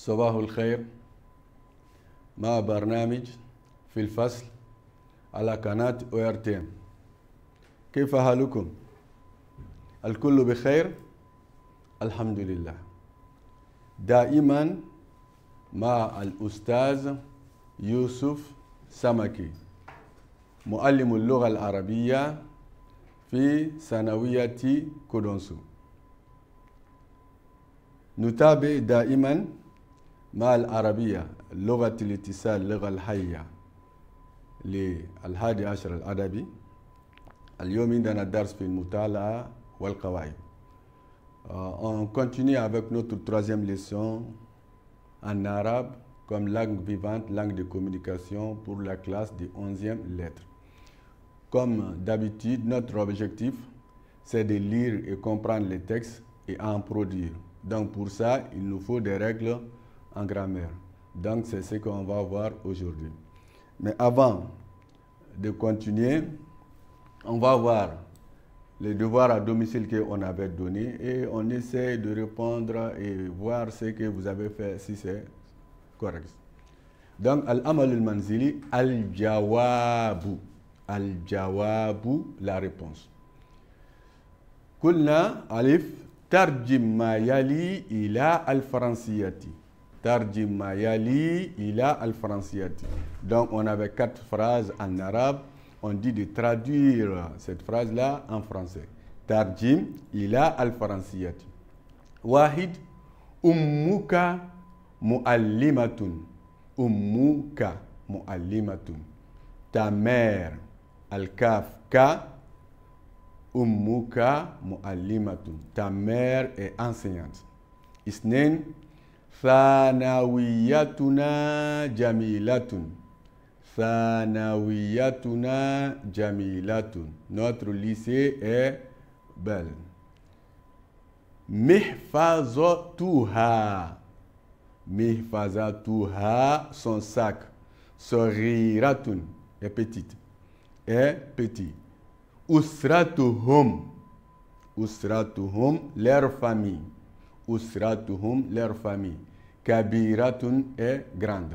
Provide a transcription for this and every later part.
صباح الخير مع برنامج في الفصل على قناة ORTM. كيف حالكم؟ الكل بخير؟ الحمد لله. دائما مع الأستاذ يوسف سمكي معلم اللغة العربية في ثانوية كودونسو. نتابع دائما مع العربية لغة الاتصال اللغة الحية للحادي عشر الأدبي. اليوم عندنا درس في المطالعة والقواعد. On continue avec notre troisième leçon en arabe comme langue vivante, langue de communication pour la classe de 11e lettre. Comme d'habitude, notre objectif, c'est de lire et comprendre les textes et en produire. Donc pour ça, il nous faut des règles en grammaire. Donc c'est ce qu'on va voir aujourd'hui. Mais avant de continuer, on va voir les devoirs à domicile qu'on avait donnés et on essaie de répondre et voir ce que vous avez fait, si c'est correct. Donc, al-amal al-manzili, al-jawabu. Al-jawabu, la réponse. Kulna, alif, tarjim ma yali ila al-faransiyati. Tarjim ma yali ila al-faransiyati. Donc, on avait 4 phrases en arabe. On dit de traduire cette phrase-là en français. Tarjim ila al-faransiyati. Wahid, ummuka muallimatun. Ummuka muallimatun. Ta mère, al-kaf ka, ummuka muallimatun. Ta mère est enseignante. Isnin, thanawiyatuna jamilatun. Thanawiyatuna jamilatun. Notre lycée est belle. Mihfazatuha. Mihfazatuha, son sac. Soriratun est petite. Est petit. Usratuhum. Usratuhum, leur famille. Usratuhum, leur famille. Kabiratun est grande.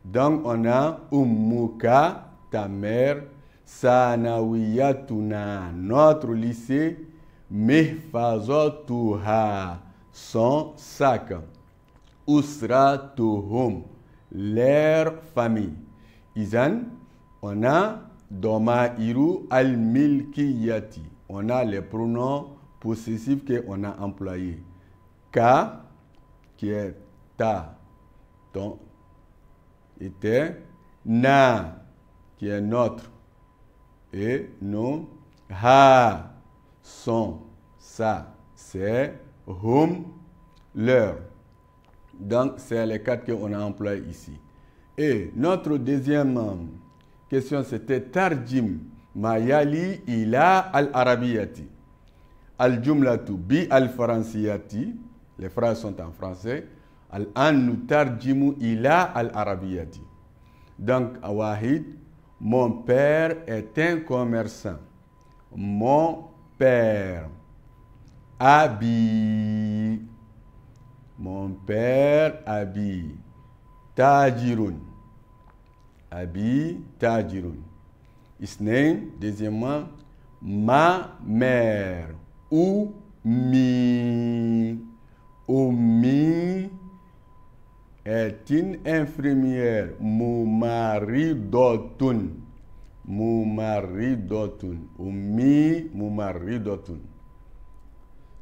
Donc on a ummuka, ta mère, sanawiyatuna, notre lycée, mihfazatuha, son sac, usratuhum, leur famille. Izan, on a domairu al-milkiyati, on a les pronoms possessifs qu'on a employés. Ka, qui est ta, ton, était, na, qui est notre, et non, ha, son, ça, c'est, hum, leur. Donc, c'est les 4 qu'on a employés ici. Et notre deuxième question, c'était tarjim mayali ila al-arabiyati. Al-jumlatu bi al-faransiyati. Les phrases sont en français. Al-an nutarjimu ila al-arabiyati. Donc, Wahid, mon père est un commerçant. Mon père. Abi. Mon père, Abi. Tajirun. Abi, Tajirun. Isnain, deuxièmement, ma mère. Ummi. Ummi est une infirmière. Mumaridotun. Mumaridotun. Ummi mumaridotun.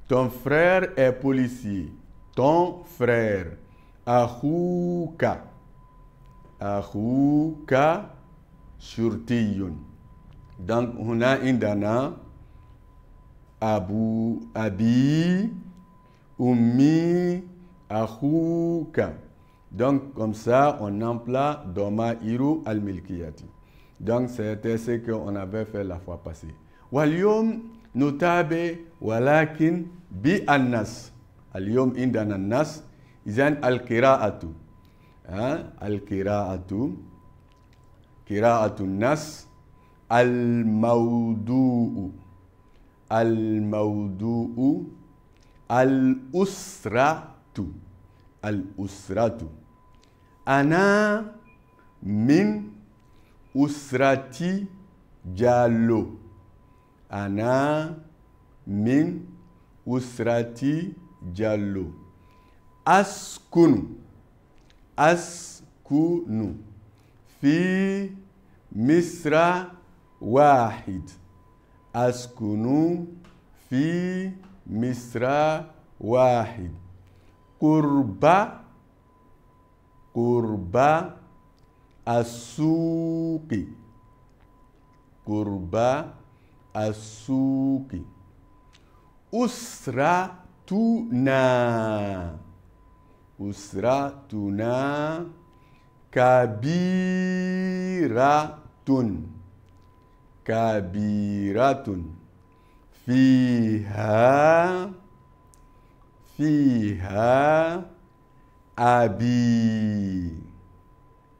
Ton frère est policier. Ton frère. Ahuka. Ahuka shurtiyun. Donc, on a indana Abu, Abi, Ummi, Ahuka. Donc, comme ça, on emploie Doma Iru al-Milkiyati. Donc, c'était ce qu'on avait fait la fois passée. Walyum notabe walakin bi annas. Alyum indan annas. Izan al-Kira'atu. Al-Kira'atu. Kira'atu nas. Al-Mawdu'u. Al-Mawdu'u. Al-Usratu. الأسرة. أنا من أسرة جالو. أنا من أسرة جالو. أسكن في مصر واحد. أسكن في مصر واحد. قرب السوق. قرب السوق. أسرتنا كبيرة. فيها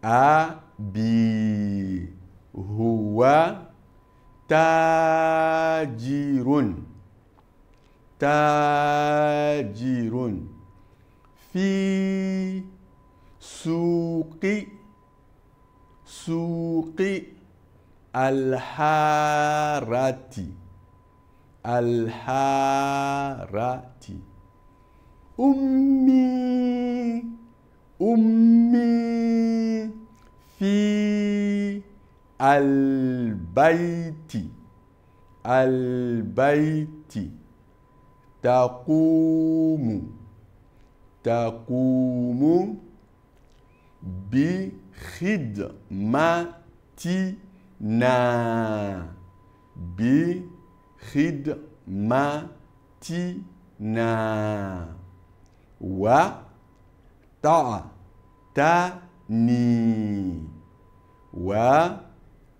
أبي هو تاجر. في سوق الحارة. أمي في البيت. تقوم بخدمتنا. وتعتني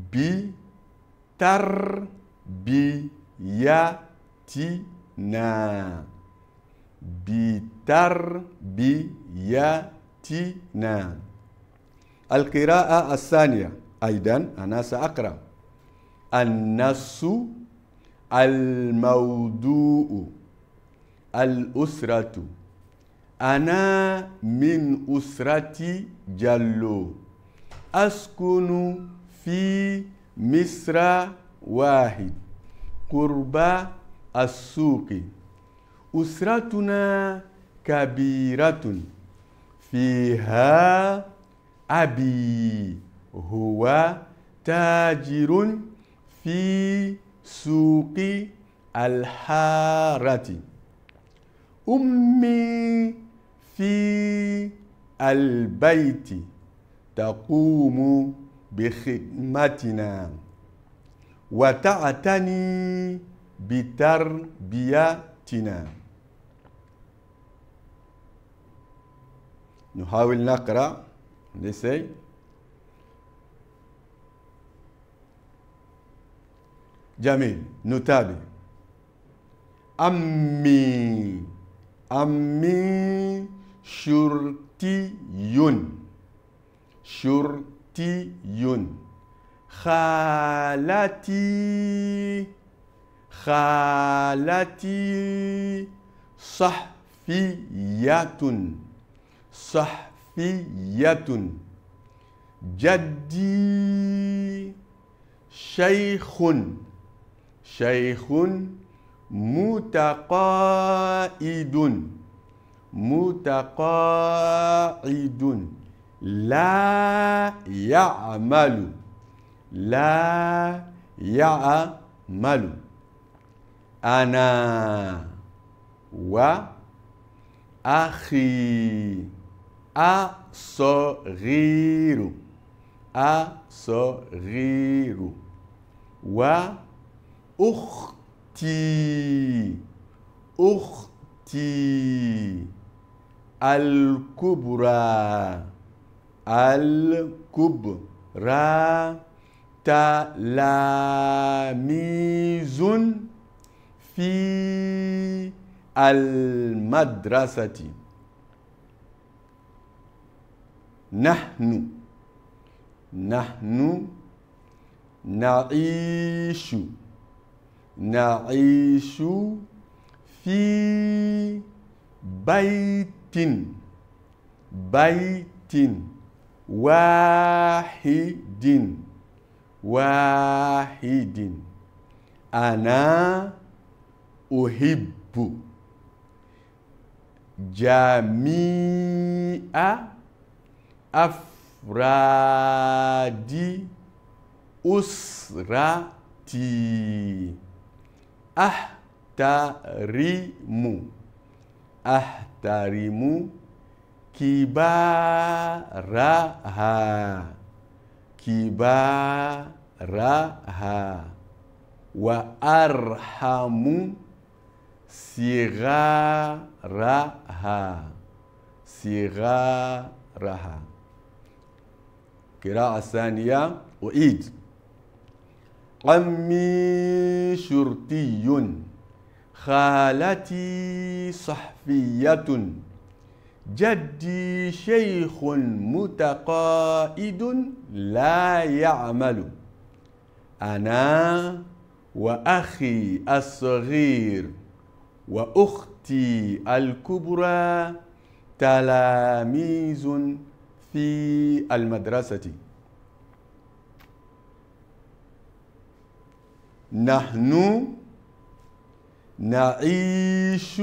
بتربيتنا. القراءة الثانية أيضا أنا سأقرأ. النص الموضوع. الأسرة. أنا من أسرة جالو. أسكن في مصر واحد. قرب السوق. أسرتنا كبيرة. فيها أبي هو تاجر في سوق الحارة. أمي في البيت تقوم بخدمتنا وتعتني بتربيتنا. نحاول نقرأ. نسي. جميل. نتابع. أمي شرطي. خالتي صحفية. جدي شيخ متقاعد لا يعمل. أنا وأخي الصغير وأختي الكبرى تلاميذ في المدرسة. نحن نعيش fi baitin wahidin ana uhibbu jami'a afradi usrati ahtarimu kibaraha wa arhamu siraraha قراءة ثانية أعيد عمي شرطي خالتي صحفية جدي شيخ متقائد لا يعمل أنا وأخي الصغير وأختي الكبرى تلاميذ في المدرسة نحن نعيش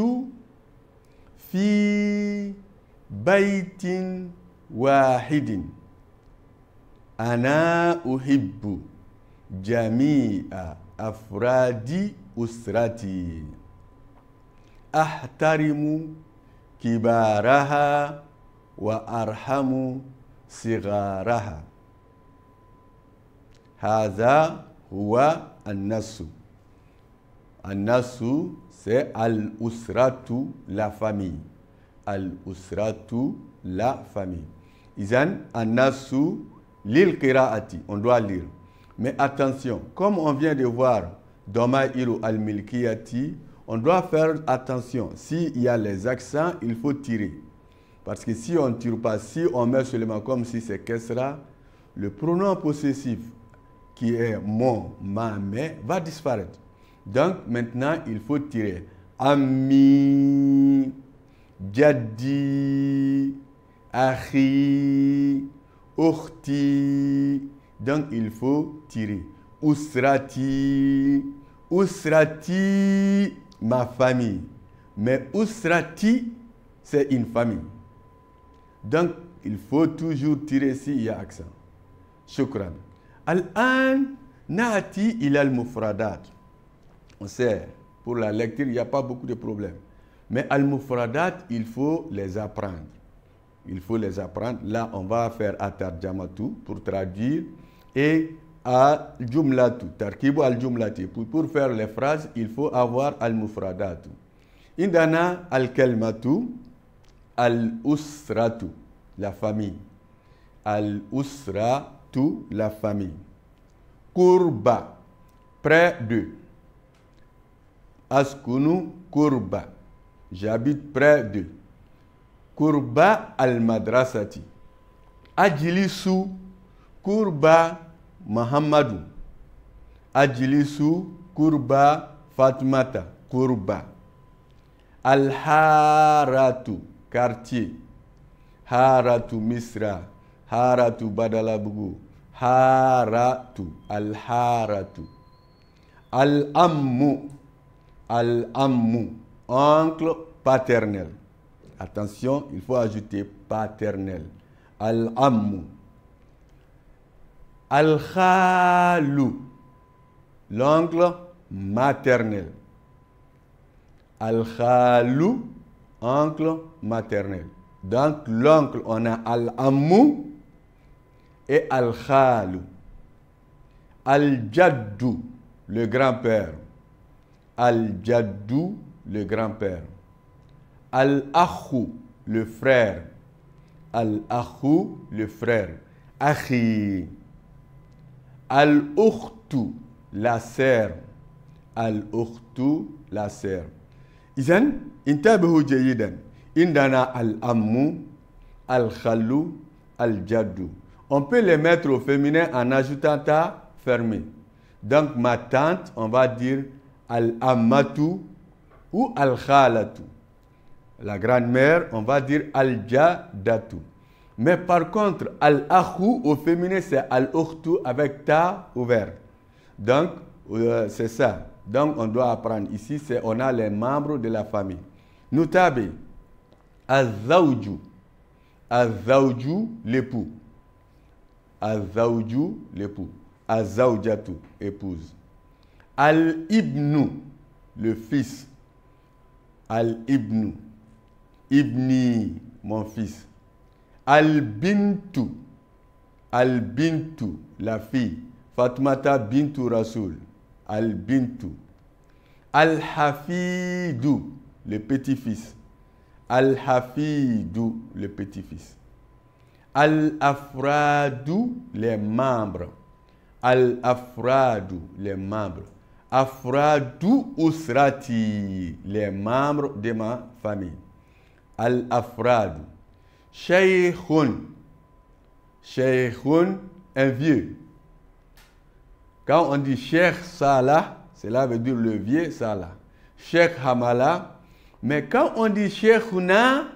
في بيت واحد أنا أحب جميع أفراد أسرتي أحترم كبارها وأرحم صغارها هذا هو النص. النص c'est al-usratu, la famille. Al-usratu, la famille. Izan, an-nasu, lil qira'ati, on doit lire. Mais attention, comme on vient de voir Doma'iru al-milkiyati, on doit faire attention. S'il y a les accents, il faut tirer. Parce que si on ne tire pas, si on met seulement comme si c'est kesra, le pronom possessif qui est mon, ma, mes, va disparaître. Donc maintenant, il faut tirer. Ami, Jaddi, Akhi, Ukhti. Donc il faut tirer. Usrati, Usrati, ma famille. Mais Usrati, c'est une famille. Donc il faut toujours tirer s'il y a accent. Shukran. Al-an, na'ati ila al-mufradat. On sait, pour la lecture, il n'y a pas beaucoup de problèmes. Mais al-mufradat, il faut les apprendre. Il faut les apprendre. Là, on va faire atarjamatu pour traduire et al-jumlatu, tarkibu al-jumlati. Pour faire les phrases, il faut avoir al-mufradatu. Indana al-kelmatu, al-usratu, la famille. Al-usratu, la famille. Kurba, près de. Askunu kurba, j'habite près de. Kurba al-madrasati. Ajilisu kurba Muhammadu. Ajilisu kurba Fatmata, kurba. Al-haratu, quartier. Haratu Misra, haratu Badalabugu, haratu, al-haratu. Al-ammu, al-ammu, oncle paternel. Attention, il faut ajouter paternel. Al-ammu. Al-khalu, l'oncle maternel. Al-khalu, oncle maternel. Donc l'oncle, on a al-ammu et al-khalu. Al-jaddu, le grand-père. Al-jaddu, le grand-père. Al-akhu, le frère. Al-akhu, le frère. Akhi. Al-ukhtu, la sœur. Al-ukhtu, la sœur. Izan, intabihu jayidan. Indana al-ammu, al-khallu, al-jaddu. On peut les mettre au féminin en ajoutant ta fermé. Donc ma tante, on va dire al-ammatu, ou al-khalatu. La grand-mère, on va dire al-jadatu. Mais par contre, al-akhu au féminin, c'est al-ukhtu avec ta ouvert. Donc, c'est ça. Donc, on doit apprendre ici, on a les membres de la famille. Noutabe, az-zawju. Az-zawju, l'époux. Az-zawju, l'époux. Az-zawjatu, épouse. Al-ibnu, le fils. Al-ibnu. Ibni, mon fils. Al-bintu. Al-bintu, la fille. Fatmata bintu Rasoul. Al-bintu. Al-hafidou, le petit-fils. Al-hafidou, le petit-fils. Al-afradou, les membres. Al-afradou, les membres. Afradou usrati, les membres de ma famille. Al-afradou. Shaykhun. Shaykhun, un vieux. Quand on dit Cheikh Salah, cela veut dire le vieux Salah. Cheikh Hamala. Mais quand on dit Cheikhuna,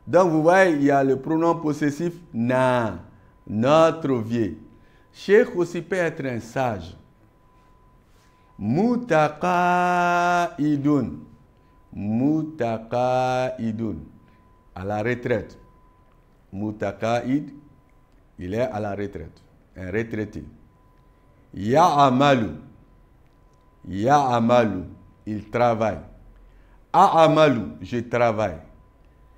donc vous voyez, il y a le pronom possessif na, notre vieux. Cheikh aussi peut être un sage. Mutaqaidun. Mutaqaidun. À la retraite. Mutaqaid, il est à la retraite. Un retraité. Ya'amalu. Ya'amalu, il travaille. A'amalu, je travaille.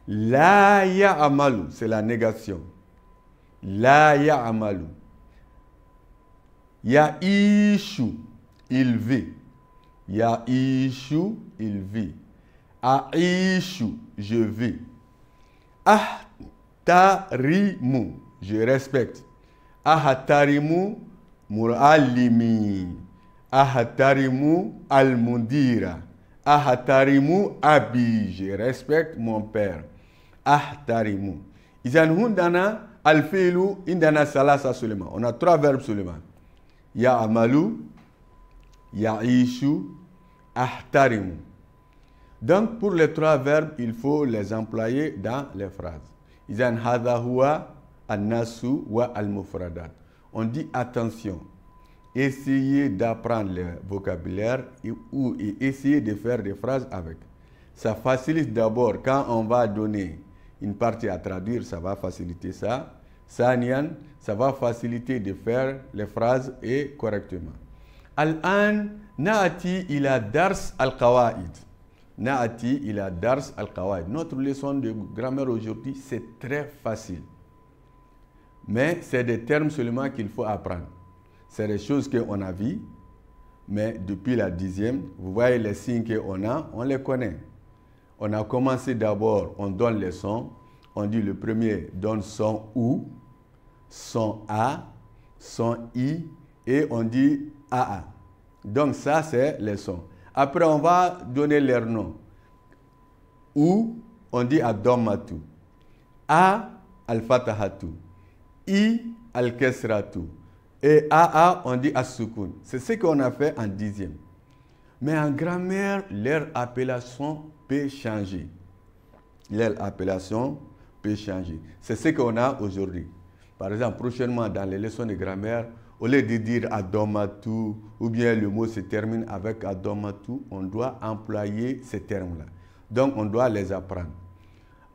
La ya'amalu, c'est la négation. La ya'amalu. Ya'ishu, il vit. Ya'ishu, il vit. Aishu, je vis. Ahtarimu, je respecte. Ahtarimu, muralimi. Ahtarimu al-mundira. Ahtarimu abi. Je respecte mon père. Ahtarimu. Izan hundana al-filu indana salasa seulement. On a 3 verbes seulement. Ya'amalu, ya'ishu, ahtarimu. Donc pour les 3 verbes, il faut les employer dans les phrases. Izan hadha huwa an-nasu wa al-mufradat. On dit attention. Essayez d'apprendre le vocabulaire et essayez de faire des phrases avec. Ça facilite d'abord quand on va donner une partie à traduire, ça va faciliter ça. Sanian, ça va faciliter de faire les phrases et correctement. Al-an na'ati ila dars al-qawaid. Na'ati ila dars al-qawaid. Notre leçon de grammaire aujourd'hui, c'est très facile. Mais c'est des termes seulement qu'il faut apprendre. C'est des choses qu'on a vues, mais depuis la 10e, vous voyez les signes qu'on a, on les connaît. On a commencé d'abord, on donne les sons. On dit le premier donne son ou, son a, son i, et on dit aa. Donc ça, c'est les sons. Après, on va donner leurs noms. Ou, on dit ad-dammatu. A, al-fatahatu. I, al-kesratu. Et AA, on dit as-sukun. C'est ce qu'on a fait en 10e. Mais en grammaire, leur appellation peut changer. Leur appellation peut changer. C'est ce qu'on a aujourd'hui. Par exemple, prochainement, dans les leçons de grammaire, au lieu de dire adomatu, ou bien le mot se termine avec adomatu, on doit employer ces termes-là. Donc, on doit les apprendre.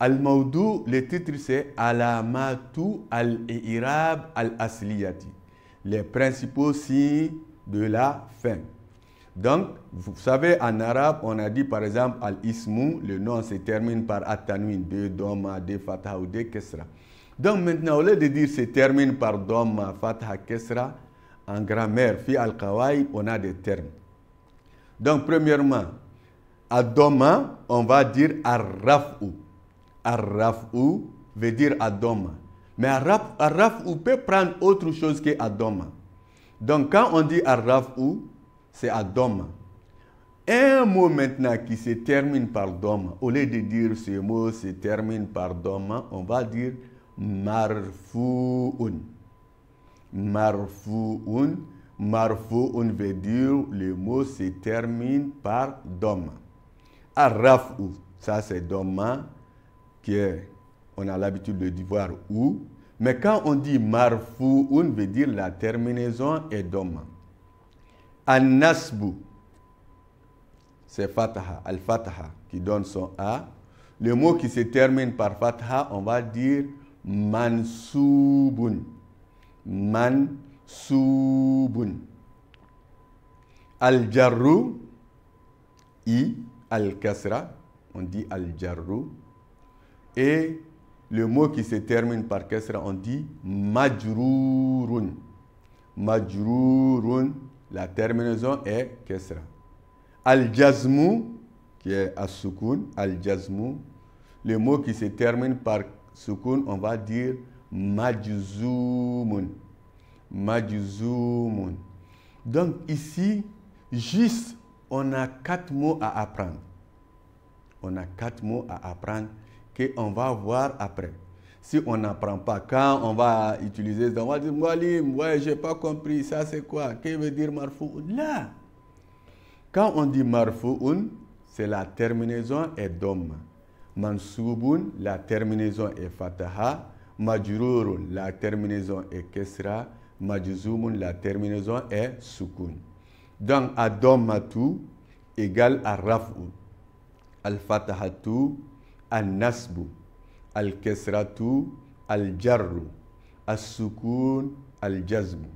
Al-Maudou, le titre c'est Alamatu al-I'rab al-Asliyati. Les principaux signes de la fin. Donc, vous savez, en arabe, on a dit par exemple al-ismu, le nom se termine par at-tanwin, de doma, de fatha ou de kesra. Donc maintenant, au lieu de dire se termine par doma, fatha, kesra, en grammaire, fi al-qawaid, on a des termes. Donc, premièrement, ad-doma, on va dire ar-raf'u. Ar-raf'u veut dire ad-doma. Mais ar-raf'u peut prendre autre chose que ad-doma. Donc quand on dit ar-raf'u, c'est ad-doma. Un mot maintenant qui se termine par doma, au lieu de dire ce mot se termine par doma, on va dire marfu'un. Marfu'un. Marfu'un veut dire le mot se termine par doma. Arraf'u, ça c'est Dhamma, qui est, on a l'habitude de voir ou. Mais quand on dit marfu'un, veut dire la terminaison est Dhamma. An-nasbu, c'est Fataha, Al-Fataha, qui donne son A. Le mot qui se termine par Fataha, on va dire Mansubun. Mansubun. Al-Jarru, I, Al-Kasra, on dit Al-Jarru. Et le mot qui se termine par Kasra, on dit Majrurun. Majrurun, la terminaison est Kasra. Al-Jazmu, qui est As-Sukun, Al-Jazmu. Le mot qui se termine par Sukun, on va dire Majzumun. Majzumun. Donc ici, juste, on a 4 mots à apprendre. On a 4 mots à apprendre qu'on va voir après. Si on n'apprend pas, quand on va utiliser, on va dire, Mwalim, ouais, j'ai pas compris, ça c'est quoi? Qu'est-ce que veut dire marfu'un? Là, quand on dit marfu'un, c'est la terminaison est dhamma. Mansubun, la terminaison est fataha. Majrurun, la terminaison est kesra. Majzumun, la terminaison est sukun. Donc, ad-dhammatu égale à raf'u. Al-fatahatu, al-nasbu. Al-kesratu, al-jarru. Al-sukun, al-jazmu.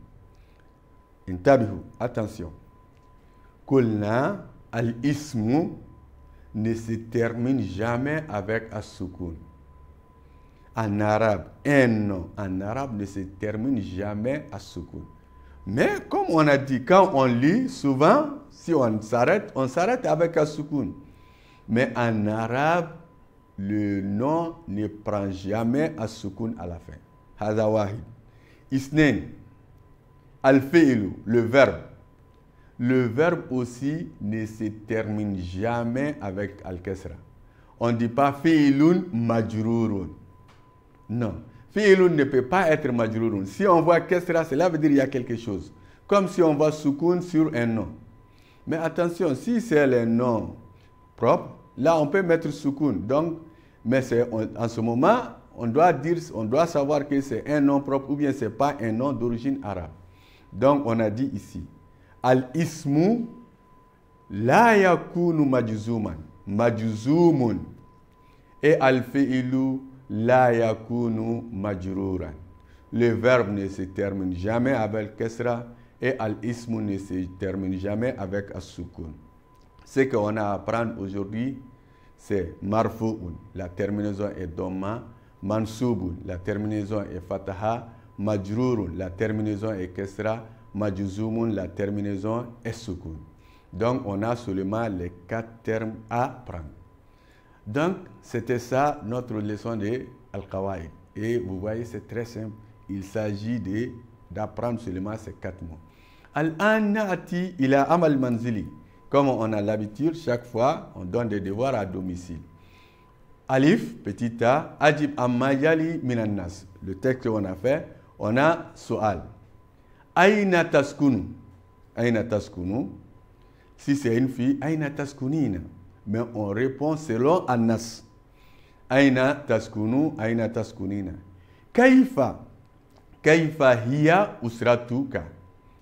Intabihu, attention. Kulna, al-ismu ne se termine jamais avec as-sukun. En arabe, un nom en arabe ne se termine jamais as-sukun. Mais comme on a dit, quand on lit, souvent, si on s'arrête avec as-sukun. Mais en arabe, le nom ne prend jamais as-sukun à la fin. Hadha wahid. Isnen, al-fi'lu, le verbe. Le verbe aussi ne se termine jamais avec al-kasra. On ne dit pas fi'lun majrurun. Non. Fi'lun ne peut pas être majrurun. Si on voit kasra, cela veut dire qu'il y a quelque chose. Comme si on voit sukun sur un nom. Mais attention, si c'est le nom propre, là on peut mettre sukun. Donc, mais en ce moment, on doit savoir que c'est un nom propre ou bien ce n'est pas un nom d'origine arabe. Donc on a dit ici. Al-ismu la yakunu majzuman, majzumun. Et al-fi'lu la yakunu majruran. Le verbe ne se termine jamais avec kasra et al-ismu ne se termine jamais avec as-sukun. Ce qu'on a à apprendre aujourd'hui, c'est marfu'un, la terminaison est dhamma, mansubun, la terminaison est fataha, majrurun, la terminaison est kasra, majzumun, la terminaison est sukun. Donc, on a seulement les 4 termes à prendre. Donc, c'était ça notre leçon de Al-Qawaid. Et vous voyez, c'est très simple. Il s'agit d'apprendre seulement ces 4 mots. Al-Anati ila amal manzili. Comme on a l'habitude, chaque fois, on donne des devoirs à domicile. Alif, petit a, ajib amma yali minan nas. Le texte qu'on a fait, on a soal. Aïna taskunu. Aïna taskunu. Si c'est une fille, aïna taskunina. Mais on répond selon Anas. Aïna taskunu, aïna taskunina. Kaifa. Kaifa hiya usratuka.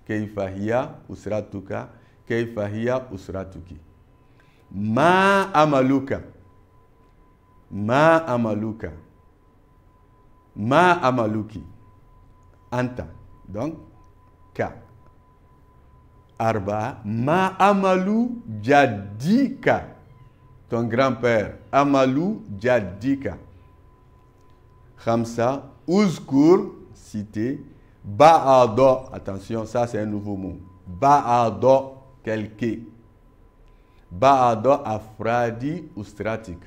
Kaifa hiya usratuka. Kaifa hiya usratuki. Ma amaluka. Ma amaluka. Ma amaluki. Anta. Donc, Ka. Arba. Ma amalu jadika. Ton grand-père. Amalu jadika. Khamsa. Uzkur. Cité. Ba'ado. Attention, ça c'est un nouveau mot. Ba'ado. Quelqu'un. Ba'ado afradi ustratik.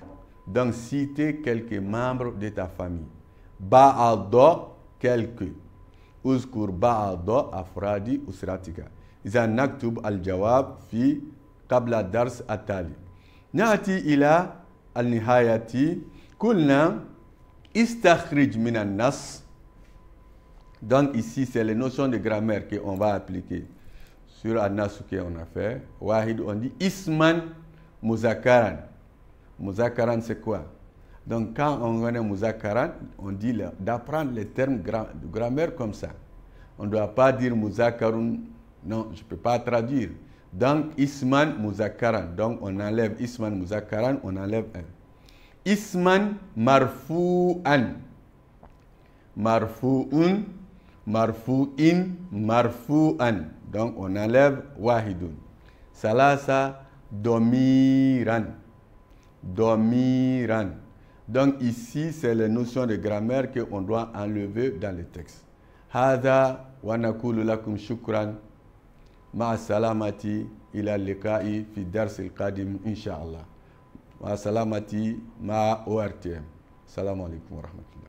Donc, citer quelques membres de ta famille. Ba'ado quelques. Uzkur ba'ado afradi usratika. إذا نكتب الجواب في قبل الدرس التالي. نأتي إلى النهاية. قلنا استخرج من النص. Donc ici, c'est les notions de grammaire qu'on va appliquer sur An-Nas qu'on a fait. Wahid, on dit Isman Muzakaran. Muzakaran, c'est quoi? Donc, quand on connaît Muzakaran, on dit d'apprendre les termes de grammaire comme ça. On ne doit pas dire Muzakarun. Non, je ne peux pas traduire. Donc, Isman Muzakaran. Donc, on enlève Isman Muzakaran, on enlève un. Isman Marfu'an. Marfu'un, Marfu'in, Marfu'an. Donc, on enlève Wahidun. Salasa Domiran. Domiran. Donc, ici, c'est les notions de grammaire qu'on doit enlever dans le texte. Hada wa nakulu lakum shukran. Ma salamati ila liqa'i fi darsil qadim inshallah. Ma salamati ma ORTM. Assalamu alaikum wa rahmatullah.